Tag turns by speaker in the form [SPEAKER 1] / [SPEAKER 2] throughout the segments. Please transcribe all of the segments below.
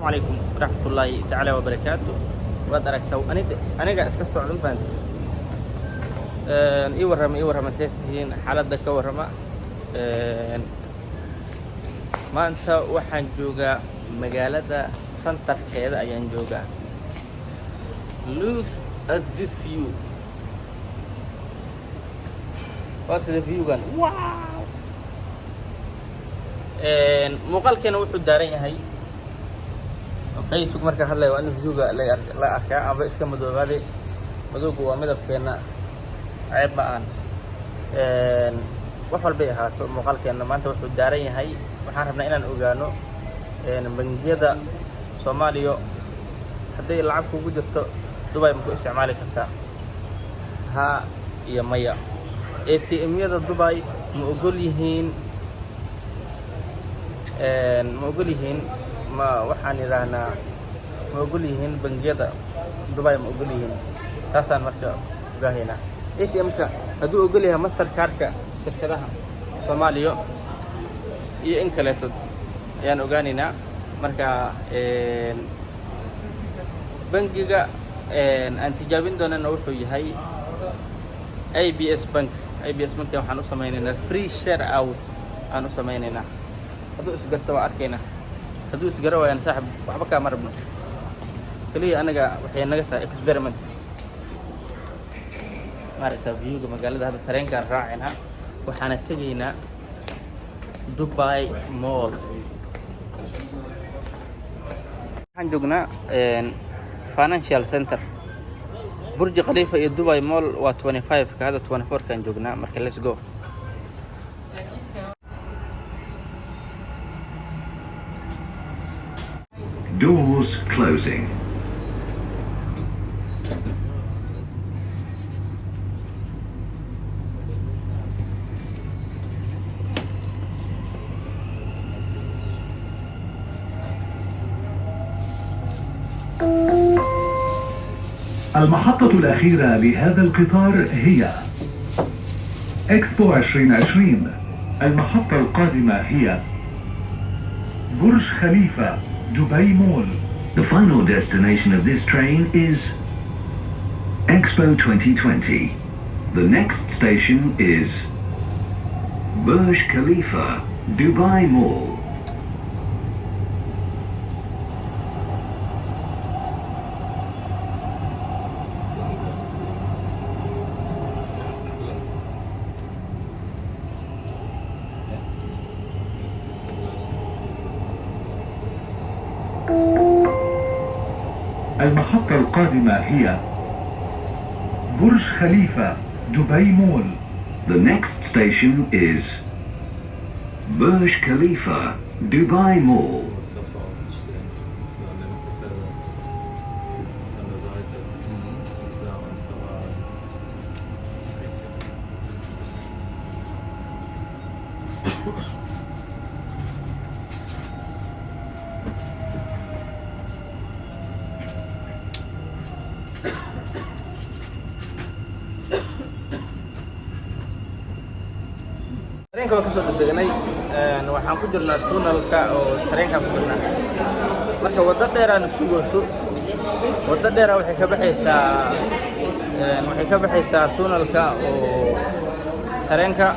[SPEAKER 1] عليكم ورحمة الله تعالى وبركاته. وأدركتوا أنا إسكت سعودين فانت إيه ورما سيستهين حالة دكا ورما ما أنت وحن جوجا مجالة سنتر كذا أيان جوجا. Look at this view. What's the view gan? Wow. مقال كنا وحد دارين هاي. أوكي سوق مركز هلا وأنا فيوجا لا أركع أبى إسكان مدو هذه مدو جوا مدب كنا عيب معان. وحول بيها مقال كنا ما أنت وحد دارين هاي وحاربنا إلى الأوجانو. بنجيدا سوماليو حتى يلعب كوجدته دبي مكو استعمالي كفتا ها يا ميا ATM يدا دبي مؤجليهين مؤجليهين ما وحاني رانا مؤجليهين بنجيدا دبي مؤجليهين تاسان مركا جاهنا ATM كا هدو أقولها مصر كاركا شركتها سوماليو إنكلتود يعني أغانينا مركا بنكيغا أنت جابين دونا نوحو يهي ABS بنك waxaan u sameeynaa free share out aan u sameeynaa haduu isgarto waa arkayna haduu isgaro waan saaxib waxba ka marabno kaliya anaga waxay naga tahay experiment marta view-ga magaalada hada tareenka raacina waxaana tageynaa Dubai Mall waxaan joognaa financial center برج خليفة iyo Dubai Mall waa 25 ka hada 24 kan joognaa marka let's go.
[SPEAKER 2] Doors closing. المحطة الأخيرة لهذا القطار هي إكسبو 2020. المحطة القادمة هي برج خليفة دبي مول. The final destination of this train is Expo 2020. The next station is Burj Khalifa Dubai Mall. المحطة القادمة هي برج خليفة دبي مول. The next station is Burj Khalifa Dubai Mall.
[SPEAKER 1] tareenka waa ka soo degnay waxaan ku jirnaa tunnelka oo tareenka ku jirnaa marka wada dheer aan sugayso wada dheer waxay ka baxaysaa tunnelka oo tareenka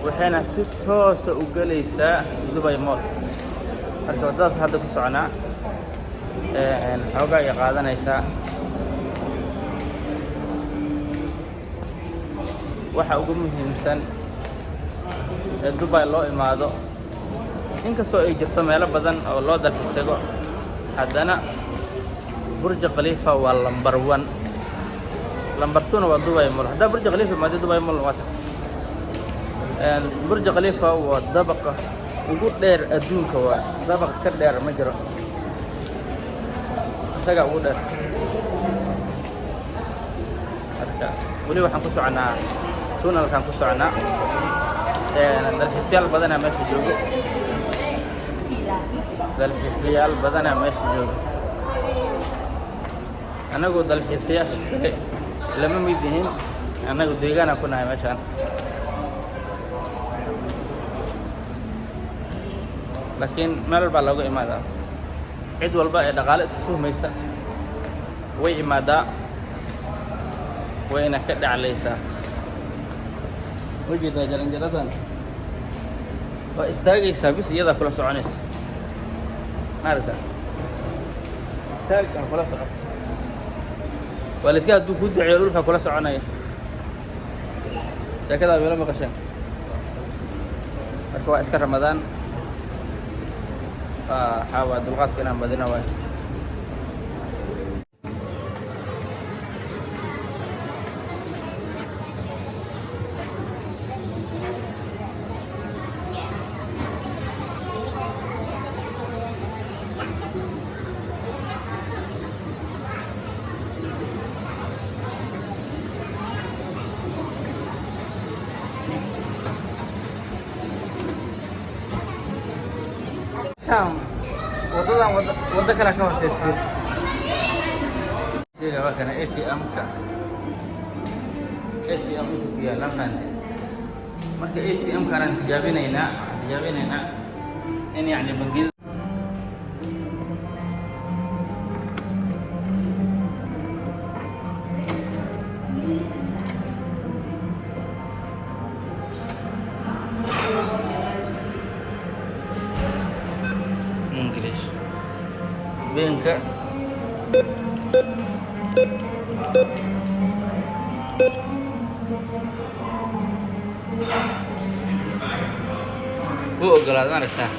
[SPEAKER 1] waxayna si toos ah u galaysaa Dubai Mall marka wadadaas hadda ku soconaa xoogaa ay qaadanaysaa waxa ugu muhiimsan Dubai loo imaado inkastoo ay jirto meelo badan oo loo dalxiis tago haddana Burj Khalifa waa number 1 number 2 waa Dubai Mall hadda Burj Khalifa ma Dubai Mall waa Burj Khalifa waa dabaqa ugu dheer adduunka waa dabaqa ka dheer ma jiro isaga ugu dheer marka wali waxaan ku soconaa tunnelkan ku soconaa dalxiisayaal badana meesha joogo anagu dalxiisayaasha kale lama mid yihiin anagu deegaana ku nahay meeshaan laakiin meel baa looga imaadaa cid walba ee dhaqaale isku tuhmaysa way imaadaa wayna ka dhaclaysaa wajeedaa jaranjaradan waa istaagaysaa bis iyadaa kula soconaysa maaragta istaag aan kula socoto waa la iska hadduu ku daciyo dhulka kula soconaya sheekadaa meelo maqasheen marka waa iska ramadaan waxaa waa dulqaadka inaan badina waayo wadadan wada kale ka hooseysay sida waa kana ATM-ka ATM ku yaala qaante marka ATM-ka aan tijaabinaynaa in yani bangiyada beenka u ogolaad maaragtaa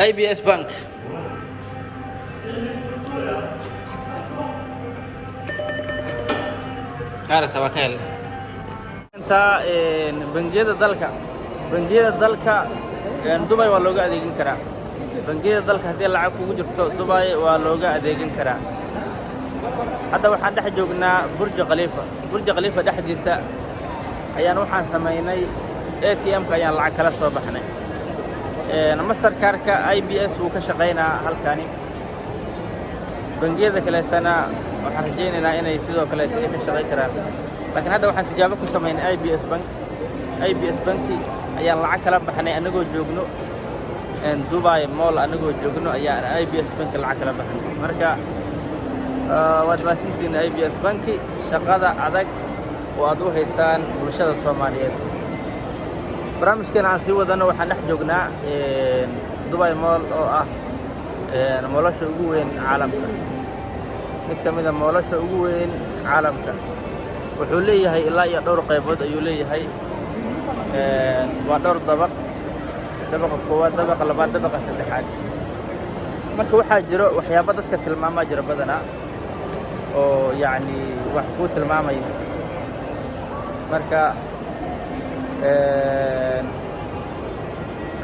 [SPEAKER 1] IBS Bank كارت وكيل انت بنجيده dalka Dubai waa looga adeegin karaa bangiyada dalka hadii lacag kugu jirto Dubai waa looga adeegin karaa hadda waxaan dhex joognaa Burj Khalifa dhexdiisa ayaan waxaan sameeynay ATM-ka ayaan lacag kala soo baxnay Mastercard-ka IBS uu ka shaqeynaa halkani bangiyada kale tana waxaan rajaynaynaa inay sidoo kale ka shaqeyn karaan laakiin hadda waxaan tijaabo ku sameeynay IBS Bank ayaan lacag kala baxnay anagoo joogno Dubai Mall anagoo joogno ayaan IBS Bank lacag kala baxnay marka waad maasintiin IBS Bank shaqada adag oo aad u haysaan bulshada Soomaaliyeed barnaamijkeena aan sii wadano waxaan dhex joognaa Dubai Mall oo ah moolasha ugu weyn caalamka mid ka mid ah moolasha ugu weyn caalamka wuxuu leeyahay ilaa iyo dhowr qaybood ayuu leeyahay waa dhowr dabaq koowaad dabaqa labaad dabaqa saddexaad marka waxaa jiro waxyaabo dadka tilmaama jira badanaa oo yani wax ku tilmaamayo marka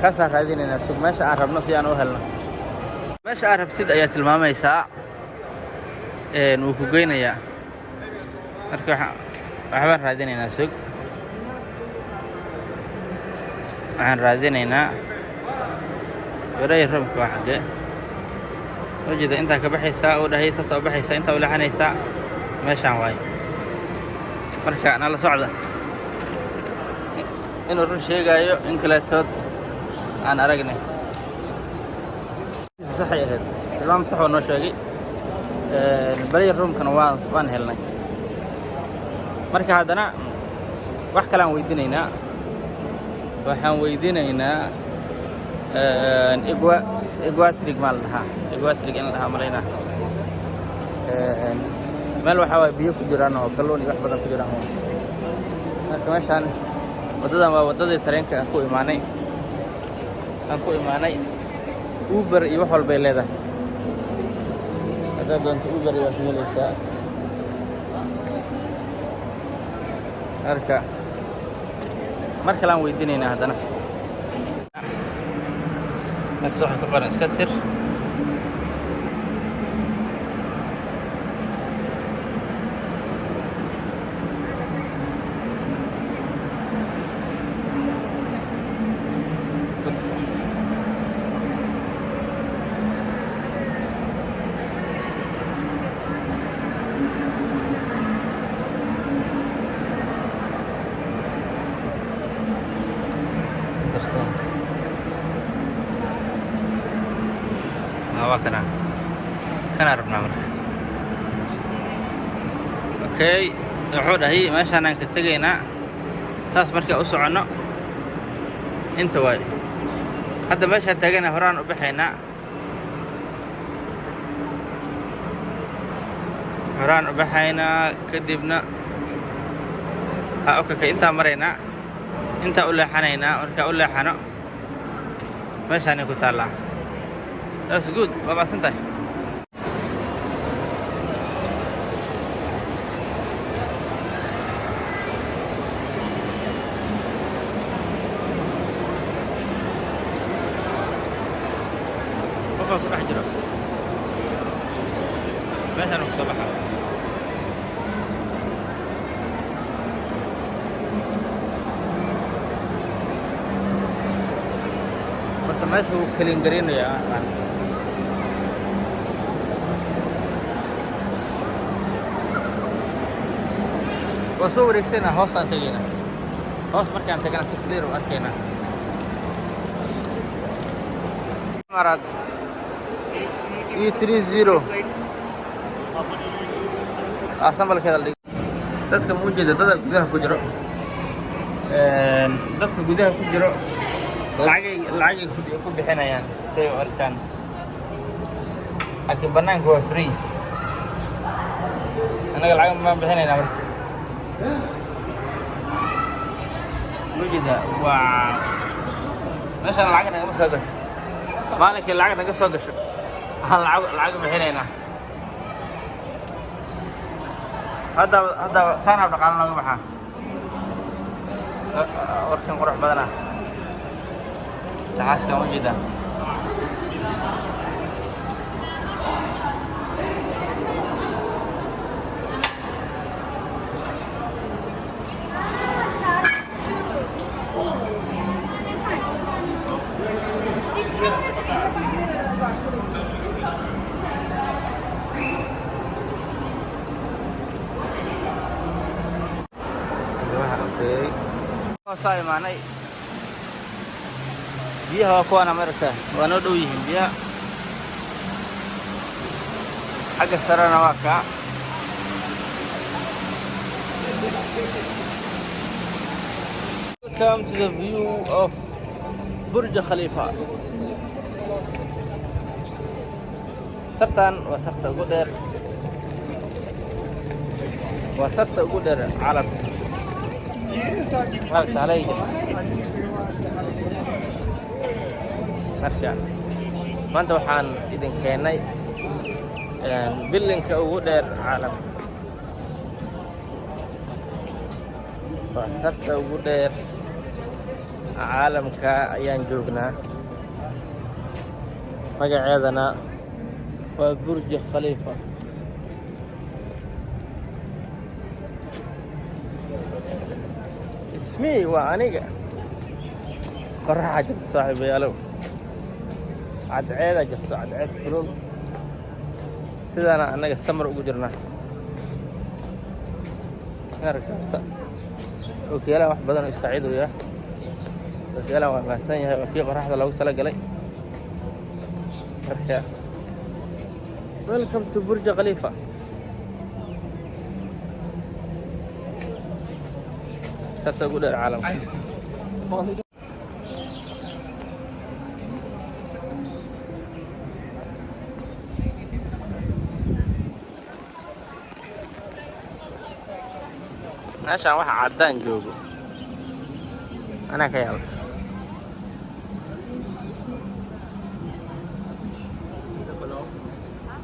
[SPEAKER 1] kaasaan raadinaynaa sug meesha aan rabno si aan u helno meesha aad rabtid ayaa tilmaamaysaa wuu ku geynayaa marka waxbaan raadinaynaa sug waxaan raadinaynaa wareey rabka waa xagee wajida intaa ka baxaysaa oo dhahaysa soo baxaysaa intaa u laxanaysaa meeshaan waay marka nala socda inuu run sheegayo in kaleetood aan aragnay saxay ahayd tilmaam sax oo noo sheegay bariya roomkana waan helnay marka haddana wax kale aan weydiinaynaa waxaan weydiinaynaa Equatrig maal dhahaa Equatrig in la dhahaa malaynaa meel waxaa waay biyo ku jiraan oo kalluun iyo wax badan ku jiraan marka meeshaan wadadan waa wadadii tareenka aan ku imaanay Uber iyo wax walba ay leedahay haddaad doonto Uber iyo wax helaysaa marka mar kale aan weydiinaynaa haddana markaas waxaan ka qoran iska tir كان عرفنا مرة. أوكي وحود هي ماشي أنا كتجينا تاس مركا أسرعنا أنت واي هذا ماشي هتجينا هران وبحينا هران وبحينا كدبنا أوكي أنت مرينا أنت أقول له حنينا ورك أقول له حنا ماشي أنا كنت الله that's good بابا سنتي بابا كنت أحجره ماشي أنا كنت بحر بس ماشي هو كلين جرين يا وسو ريكسنا هوس أنت جينا هوس مركي أنت كنا سكلير وأركينا مراد E30 أسمع كذا اللي dadka muujeeda dad gudaha ku jiro dadka gudaha ku jiro lacag ku bixinayaan say u arkaan laakiin banaanka waa free anaga lacag ma bixinaynaa marka muujeeda waa meeshaan lacag naga soo gasho maalinkii lacag naga soo gasho aan lacag bixinaynaa هذا سنة بدقالنا نجمعها وركن قرح بدنا تحس كم جدا صاي معني بيها كوانا مرتا وانا دويهم بيها حق السرنا واقع Welcome to the view of برج خليفة سرتان وسرت قدر وسرت قدر عالم مركز علي مركز ما أنت وحان إذن كيناي بلنك أودر عالم فصرت أودر عالم كأيان جوجنا مقعدنا وبرج خليفة اسمي وأنيقة قرحة جبت صاحبي يالو عد عيدة جبت عد عيد كلول سيدانا أنك السمر وجرنا ركبت وكيلا واحد بدنا يستعيدوا ياه وكيلا واحد محسن وكي قرحة لو تلقى لي ركب ويلكم تو برج خليفة صرت أقول العالم عشان واحد عدان جوجو أنا كيال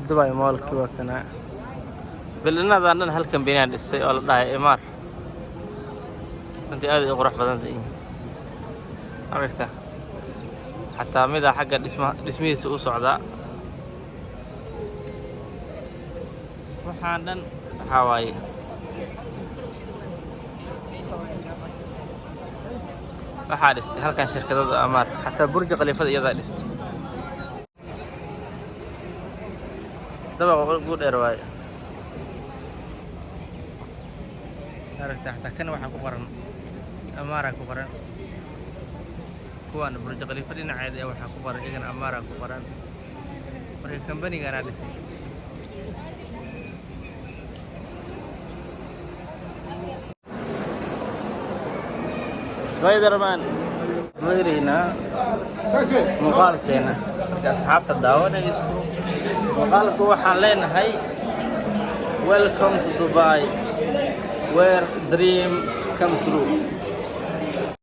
[SPEAKER 1] دبي مول كوا كنا بلنا ذا هل كان بيناد السي ولا ده إمار أنت أدي أقرح بدن ذي عرفته حتى ماذا حق اسمه سوء سعداء وحادا هواي وحادث هل كان شركة أمار حتى برج خليفة يضع لست ده بقول إرواي عرفته حتى كان واحد قرن أمارة كبران كوان برج خليفة دينا عادي أول حكوبران إجن أمارة كبران مريك كمبني كان عادي سبايدر مان مدرينا مقالكينا أصحاب الدعوة يسوع مقالك هو حالين هاي Welcome to Dubai where dream come true